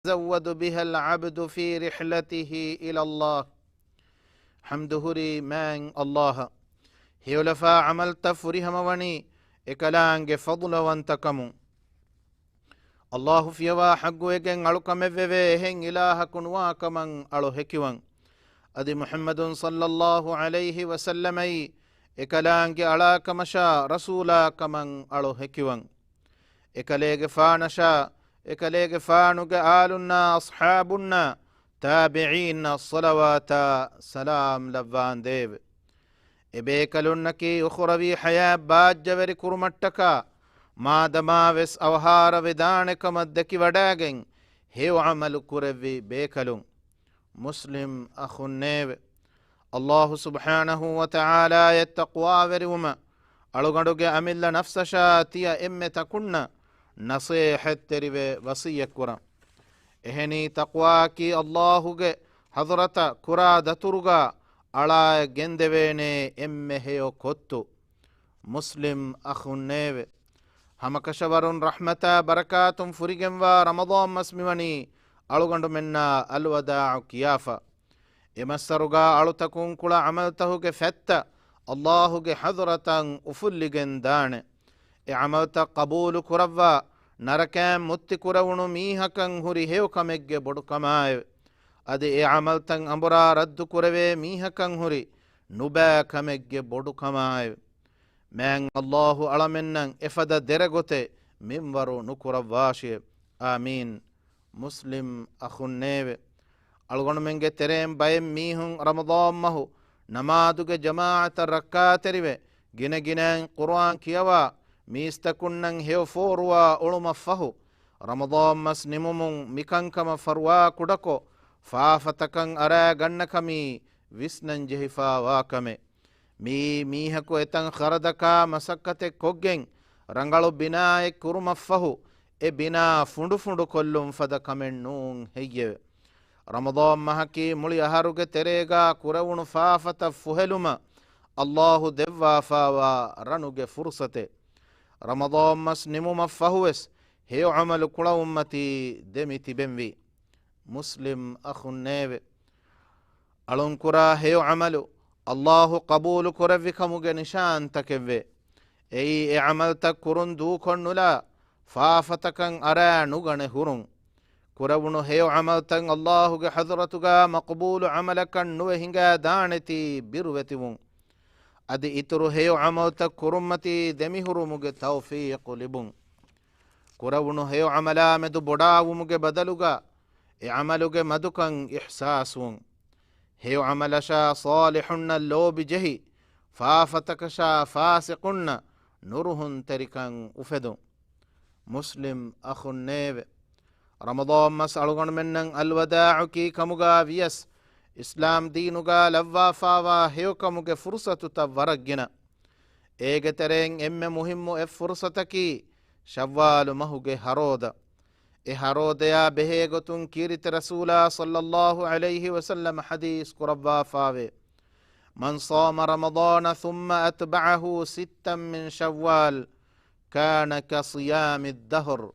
يتزود بها العبد في رحلته إلى الله حمدهري من الله هيولفا عملت فريهم وني إكلانج فضل وانتكمو الله فيوا حقو يجن ألوكم فيهن إله كنوا كمن ألو هكوان أدي محمد صلى الله عليه وسلم إكلانج ألا كمشا رسولا كمن ألو هكوان إكليج فانشا إكليج فانوج آلنا أصحابنا تابعين الصلوات سلام لبان ديب إبيكلنكي أخروي حياة باجبري كرمتكا ما دماوس أوهار ودانك مدكي وداغن هيو عمل كروي بيكلن مسلم أخو النيب الله سبحانه وتعالى يتقوى وريوما ألغندوغ أمل نفسشا تيا تكنا نصيحة تريبه وصية كرا إهني تقواكي اللهوغ حضرت كرا دترغا ألا جندويني هيو كتو مسلم أخو النيب همكشورون رحمة بركات فريقم و رمضان مسموني ألغندو منا الوداع كيافا إمسرغا ألتكون كلا عملتهوغ فتا اللهوغ حضرة أفلغن دان عملت قبول كروا نركام مت كرونو ميهكن هري هيو كمج بدو كماي أدي عملتن أمبرا رد كروي ميهكن هري نبا كمج بدو كماي من الله علمنن إفدا درغوتي منورو نكرا واشي آمين مسلم أخو النيب ألغن منجي ترين بايم ميهن رمضان مهو نمادوغ جماعة ركاتريوه جن جنين قرآن كيوا ميستكنن هيو فوروا أولو مفهو رمضان مس نمومن مكنكم فروا كدكو فافتكن أرى غنكمي وسنن جهفا واكمي ميهكو එතන් ಖರದಕಾ ಮಸಕ್ಕತೆ ಕೊಗ್ಗೆಂ ರಂಗಳು ಬಿನಾಯೆ ಕುರುಮಫಹು ಎ ಬಿನಾ ಫುಂಡು ಫುಂಡು ಕೊಲ್ಲುಂ ಫದ ಕಮೆಣ್ಣೂಂ ಹೆಯ್ಯೆ ರಮದಾನ್ ಮಹಕಿ ಮುಳಿ ಅಹರುಗೆ ತೆರೆಗಾ ಕುರವುಣು ಫಾಫತ ಫುಹೆಲುಮ ಅಲ್ಲಾಹು ದೆವ್ವಾ ಫಾವಾ ರನುಗೆ ಫುರ್ಸತೆ ರಮದಾನ್ ಮಸ್ ನಿಮುಮ ಫಹುವೆಸ್ ಹೇ ಅಮಲು ಕುಳ ಉಮ್ಮತಿ ದೆಮಿತಿ ಬೆಂವಿ ಮುಸ್ಲಿಂ ಅಖುನ್ನೇವೆ ಅಳುಂಕುರ ಹೇ ಅಮಲು الله قبول كرفي كموغ نشان تكوي اي عملتك كرن دوكن نلا فافتكن ارى نغن هرون كرونو هيو عملتن الله حضرتك مقبول عملك نوهنگا دانتي بيروتيون ادي اترو هيو عملتك كرمتي دمي هرموغ توفيق لبون كرونو هيو عملا مدو بوداوموغ بدلوغا اي عملوغ مدوكن احساسون هيو عملشا صالحن اللوب جهي فافتكشا فاسقن نورهن تركن أفدو مسلم أخو النيب رمضان مسألغن منن الوداع كي كمغا ويس إسلام دينغا لوا فاوا هيو كمغا فرصة تورجنا إيغ ترين مهم فرصتكي شوال مهوغ هرودا إهاروديا بهيغتون كيرت رسولا صلى الله عليه وسلم حديث قربا فاوي من صام رمضان ثم أتبعه 6 من شوال كان كصيام الدهر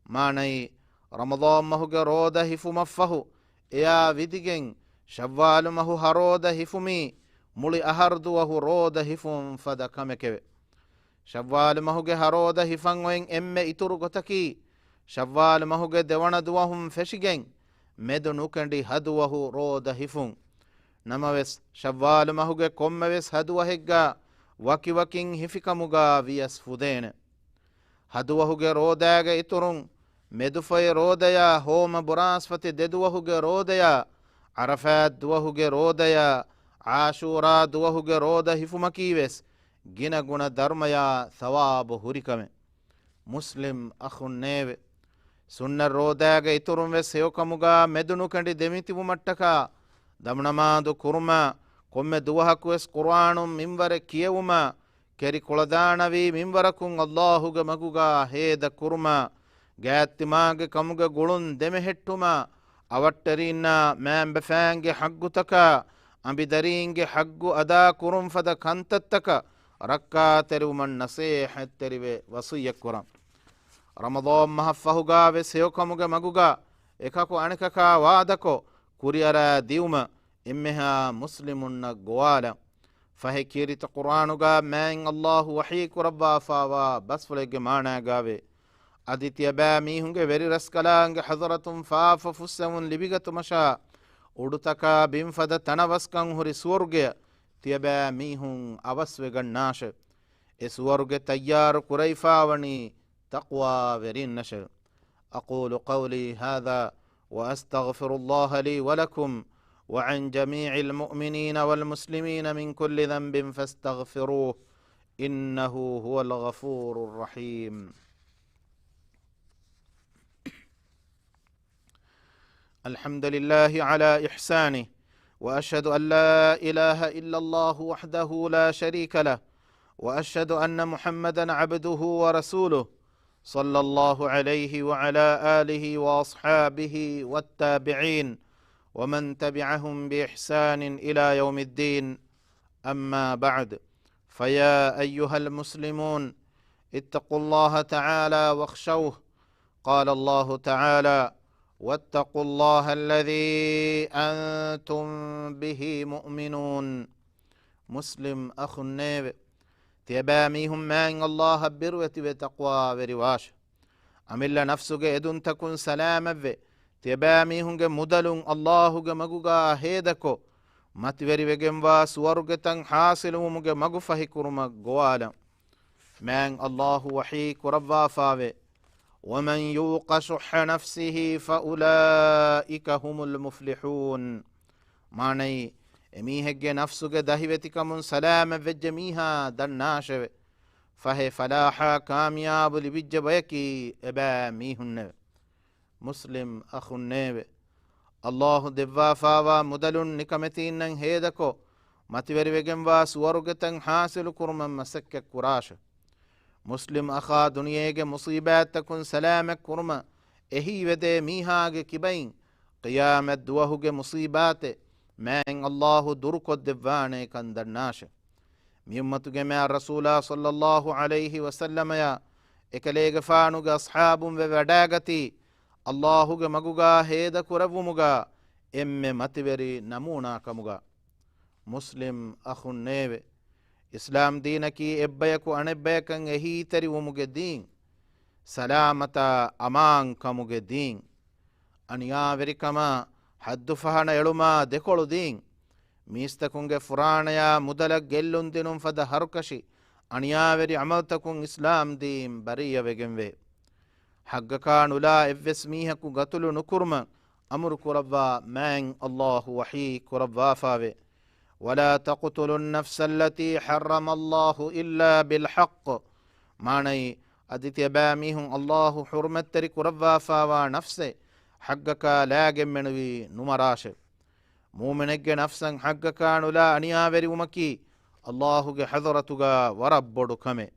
ماني رمضان مهو روده هفو مفه يا فيديجن شوال مهو هروده هفمي مولي أهرد وهو روده هفم فدكمك شوال مهو هروده هفن وين إترغتكي ಶವ್ವಾಲ್ ಮಹುಗೆ ದೆವಣ ದುವಹುಂ ಫೆಶಿಗೆಂ ಮೆದು ನುಕಂಡಿ ಹದುವಹು ರೋದ ಹಿಫುಂ ನಮವೆಸ್ ಶವ್ವಾಲ್ ಮಹುಗೆ ಕೊಮ್ಮೆವೆಸ್ ಹದುವ ಹೆಗ್ಗ ವಕಿ ವಕಿಂ ಹಿಫಿಕಮುಗ ವಿಯಸ್ ಫುದೇನೆ ಹದುವಹುಗೆ ರೋದಾಗ ಇತುರುಂ ಮೆದುಫಯ ರೋದಯ ಹೋಮ ಬುರಾಸ್ಫತಿ ದೆದುವಹುಗೆ ರೋದಯ ಅರಫಾತ್ ದುವಹುಗೆ ರೋದಯ ಆಶೂರಾ ದುವಹುಗೆ ರೋದ ಹಿಫುಮಕೀವೆಸ್ ಗಿನ ಗುಣ ಧರ್ಮಯ ಸವಾಬು ಹುರಿಕಮೆ ಮುಸ್ಲಿಂ ಅಖುನ್ನೇವೆ ಸುನ್ನ ರೋದಾಗ ಇತುರುಂ ವೆಸ್ ಹೇವಕಮುಗ ಮೆದುನು ಕಂಡಿ ದೆಮಿತಿವು ಮಟ್ಟಕ ದಮಣಮಾದು ಕುರುಮ ಕೊಮ್ಮೆ ದುವಹಕು ವೆಸ್ ಕುರ್ಆನು ಮಿಂವರೆ ಕಿಯವುಮ ಕೆರಿ ಕುಳದಾಣವಿ ಮಿಂವರಕುಂ ಅಲ್ಲಾಹುಗ ಮಗುಗ ಹೇದ ಕುರುಮ ಗ್ಯಾತ್ತಿಮಾಗೆ ಕಮುಗ ಗುಳುನ್ ದೆಮೆ ಹೆಟ್ಟುಮ ಅವಟ್ಟರಿನ್ನ ಮ್ಯಾಂಬೆ ಫ್ಯಾಂಗೆ ಹಗ್ಗುತಕ ಅಂಬಿದರಿಂಗೆ ಹಗ್ಗು ಅದಾ ಕುರುಂ ಫದ ಕಂತತ್ತಕ ರಕ್ಕಾ ತೆರಿವು ಮನ್ ನಸೇಹತ್ ತೆರಿವೆ ವಸಿಯ ಕುರಂ ರಮದಾನ್ ಮಹಫಹುಗಾ ವೆಸ್ ಹೇವಕಮುಗ ಮಗುಗ ekako anekaka waadako kuriyara diuma immeha muslimunna goala fahe kirita qur'anuga man Allahu wahyi kurabba fawa basfulege maana gave aditya ba mihunge veri raskalange hazratum faafa fussamun libigatu masha udutaka bimfada tanavaskan huri suwarge tiaba mihun avasve gannashe e suwarge tayyar kurayfawani taqwa verin nashe aqulu qawli hadha wa astaghfirullaha li wa lakum وعن جميع المؤمنين والمسلمين من كل ذنب فاستغفروه إنه هو الغفور الرحيم الحمد لله على إحسانه وأشهد أن لا إله إلا الله وحده لا شريك له وأشهد أن محمدا عبده ورسوله صلى الله عليه وعلى آله وأصحابه والتابعين ومن تبعهم بإحسان إلى يوم الدين أما بعد فيا أيها المسلمون اتقوا الله تعالى واخشوه قال الله تعالى واتقوا الله الذي أنتم به مؤمنون مسلم أخو النيب تيباميهم من الله بروة بتقوى برواش أملا نفسك إدن تكن سلام تيباميهم مدلون الله مغوغا هيدكو متوري وگموا سورغتن حاصلهم مغفه كرم غوالا من الله وحي كربا فاوي ومن يوق شح نفسه فأولئك هم المفلحون معني اميهج نفسك دهوتكم سلام وجميها دناشو فهي فلاحا كامياب لبج بيكي ابا ميهن مسلم أخو النيب الله دوا فاوا مدلن نكمتين هيدكو متوري وگموا سورغتن حاصل كرم مسك كراش مسلم أخا دنيا مصيبات تكون سلامك كرما اهي ودي ميهاگ كبين قيامت دوهوگ مصيبات من الله درك الدواني كان درناش ميمتو جميع الرسول صلى الله عليه وسلم يا اكليگ فانوگ أصحاب ووداگتي اللهوگ مگوگا هيد كربومگا ام متوري نمونا كمگا مسلم أخو النيب इस्लाम दीन की एब्बयकु अणेब्बयकं एही तरी वमुगे दीन सलामता अमां कमुगे दीन अनिया वेरिकमा हद्दु फहन एळुमा देकोळु दीन मीस्तकुंगे फुराणया मुदल गेल्लुन दिनुं फद हरकशि अनिया वेरि अमलतकुं इस्लाम दीन बरिय वेगेंवे हग्गकानुला एव्वेस मीहकु गतुलु नुकुर्म अमुर कुरब्वा मैं अल्लाह वही कुरब्वा फावे ولا تقتلوا النفس التي حرم الله إلا بالحق معني أدت باميهم الله حرمت ترك ربا فاوا نفسه حقك لا جمنوي نمراش مؤمنك نفسا حقك لا أنيا بري ومكي الله حضرتك وربك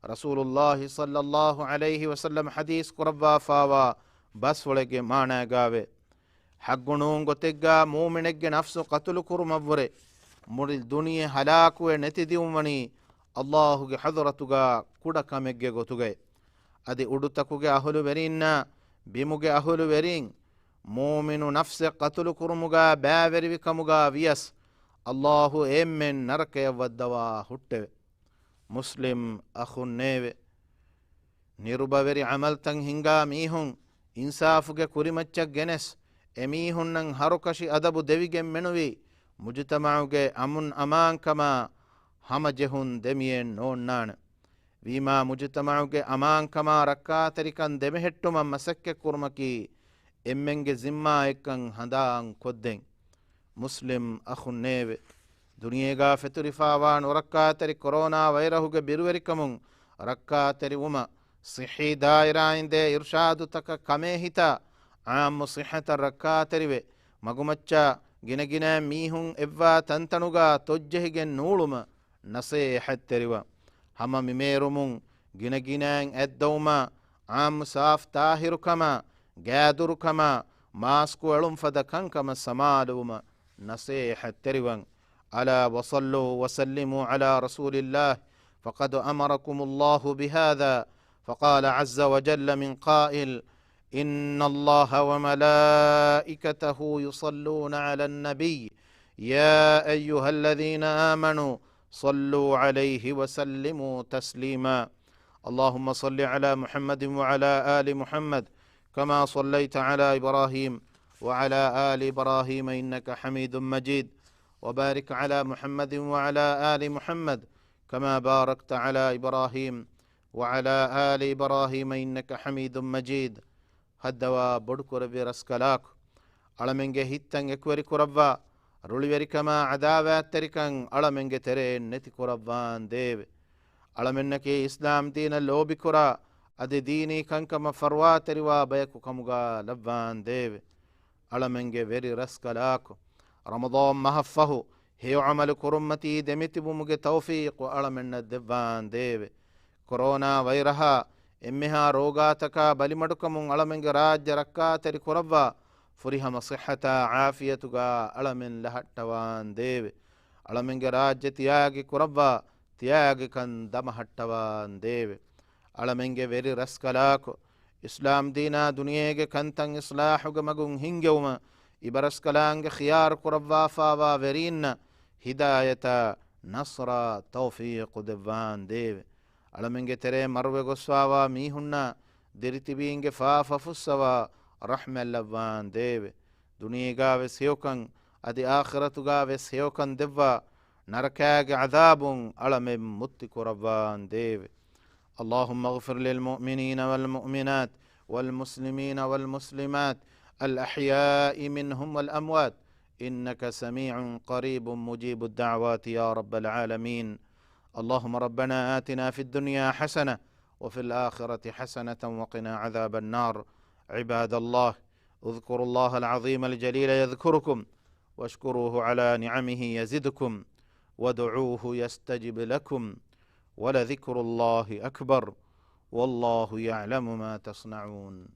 رسول الله صلى الله عليه وسلم حديث ربا فاوا بس ولك مانا غاوي حقنون غتغا مؤمنك نفس قتل كرمبره ಮುಡಿ ದುನಿಯೆ ಹಲಾಕುವೆ ನೆತಿದಿವುಮಣಿ ಅಲ್ಲಾಹುಗೆ ಹದರತುಗ ಕುಡ ಕಮೆಗ್ಗೆ ಗೊತುಗೆ ಅದಿ ಉಡುತಕುಗೆ ಅಹುಲು ವೆರಿನ್ನ ಬಿಮುಗೆ ಅಹುಲು ವೆರಿನ್ ಮೂಮಿನು ನಫ್ಸೆ ಕತುಲು ಕುರುಮುಗ ಬ್ಯಾವೆರಿವಿ ಕಮುಗ ವಿಯಸ್ ಅಲ್ಲಾಹು ಎಮ್ಮೆನ್ ನರಕೆಯ ವದ್ದವ ಹುಟ್ಟೆವೆ ಮುಸ್ಲಿಂ ಅಹುನ್ನೇವೆ ನಿರುಬವೆರಿ ಅಮಲ್ತಂ ಹಿಂಗಾ ಮೀಹುಂ ಇನ್ಸಾಫುಗೆ ಕುರಿಮಚ್ಚ ಗೆನೆಸ್ ಎಮೀಹುನ್ನಂ ಹರುಕಶಿ ಅದಬು ದೆವಿಗೆ ಮೆನುವಿ ಮುಜ್ತಮಾಉಗೆ ಅಮುನ್ ಅಮಾಂಕಮ ಹಮ ಜೆಹುನ್ ದೆಮಿಯೆನ್ ನೋಣ್ಣಾಣ ವೀಮಾ ಮುಜ್ತಮಾಉಗೆ ಅಮಾಂಕಮ ರಕ್ಕಾತರಿಕನ್ ದೆಮೆಹೆಟ್ಟುಮ ಮಸಕ್ಕೆ ಕುರ್ಮಕಿ ಎಮ್ಮೆಂಗೆ ಜಿಮ್ಮಾ ಎಕ್ಕಂ ಹಂದಾಂ ಕೊದ್ದೆಂ ಮುಸ್ಲಿಂ ಅಖುನ್ನೇವೆ ದುನಿಯೆಗಾ ಫೆತುರಿಫಾವಾನ್ ರಕ್ಕಾತರಿ ಕೊರೋನಾ ವೈರಹುಗೆ ಬಿರುವೆರಿಕಮುಂ ರಕ್ಕಾತರಿ ಉಮ ಸಿಹಿ ದಾಯಿರಾಯಿಂದೆ ಇರ್ಷಾದು ತಕ ಕಮೇಹಿತ ಆಮ್ ಸಿಹತ ರಕ್ಕಾತರಿವೆ ಮಗುಮಚ್ಚ ಗಿನಗಿನ ಮೀಹುಂ ಎವ್ವಾ ತಂತನುಗ ತೊಜ್ಜೆಹಿಗೆ ನೂಳುಮ ನಸೇ ಹತ್ತೆರಿವ ಹಮ ಮಿಮೇರುಮುಂ ಗಿನಗಿನಾಂ ಎದ್ದೌಮ ಆಮ್ ಸಾಫ್ ತಾಹಿರುಕಮ ಗ್ಯಾದುರುಕಮ ಮಾಸ್ಕು ಅಳುಂ ಫದ ಕಂಕಮ ಸಮಾಲುಮ ನಸೇ ಹತ್ತೆರಿವಂ ಅಲಾ ವಸಲ್ಲು ವಸಲ್ಲಿಮು ಅಲಾ ರಸೂಲಿಲ್ಲಾಹ್ فقد أمركم الله بهذا فقال عز وجل من قائل إن الله وملائكته يصلون على النبي يا أيها الذين آمنوا صلوا عليه وسلموا تسليما اللهم صل على محمد وعلى آل محمد كما صليت على إبراهيم وعلى آل إبراهيم إنك حميد مجيد وبارك على محمد وعلى آل محمد كما باركت على إبراهيم وعلى آل إبراهيم إنك حميد مجيد هدوا بدكور برسكلاك ألمنجه هيتن يكوري كربا روليوري كما عداوات تركن ألمنجه ترين نتي كربان ديب ألمنك إسلام دين اللوبي كرا أدي ديني كنكما فروات روا بيكو كمغا لبان ديب ألمنجه وري رسكلاك رمضان مهفه هي عمل كرمتي دمتي بمغي توفيق ألمن الدبان ديب كورونا ويرها إمها روغاتك بلمدكم ألمنجه راج ركا تري كربا فرهم صحة عافيتك ألمن لهتوان ديب ألمنجه راج تياغي كربا تياغي كان دمهتوان ديب ألمنجه وري رسكلاك إسلام دينا دنياغي كنتن إصلاحك مغن هنجوما إبرسكلانغ خيار كربا فاوا ورين هداية نصر توفيق دبان ديب ألمنجه تري مروه غسواوا ميهنا ديرتبينغ فافا فسوا رحمة اللبان ديب دنيا وسيوكن أدي آخرة وسيوكن دبا نركاق عذاب ألم متك ربان ديب اللهم اغفر للمؤمنين والمؤمنات والمسلمين والمسلمات الأحياء منهم والأموات إنك سميع قريب مجيب الدعوات يا رب العالمين اللهم ربنا آتنا في الدنيا حسنة وفي الآخرة حسنة وقنا عذاب النار عباد الله اذكروا الله العظيم الجليل يذكركم واشكروه على نعمه يزدكم ودعوه يستجب لكم ولذكر الله أكبر والله يعلم ما تصنعون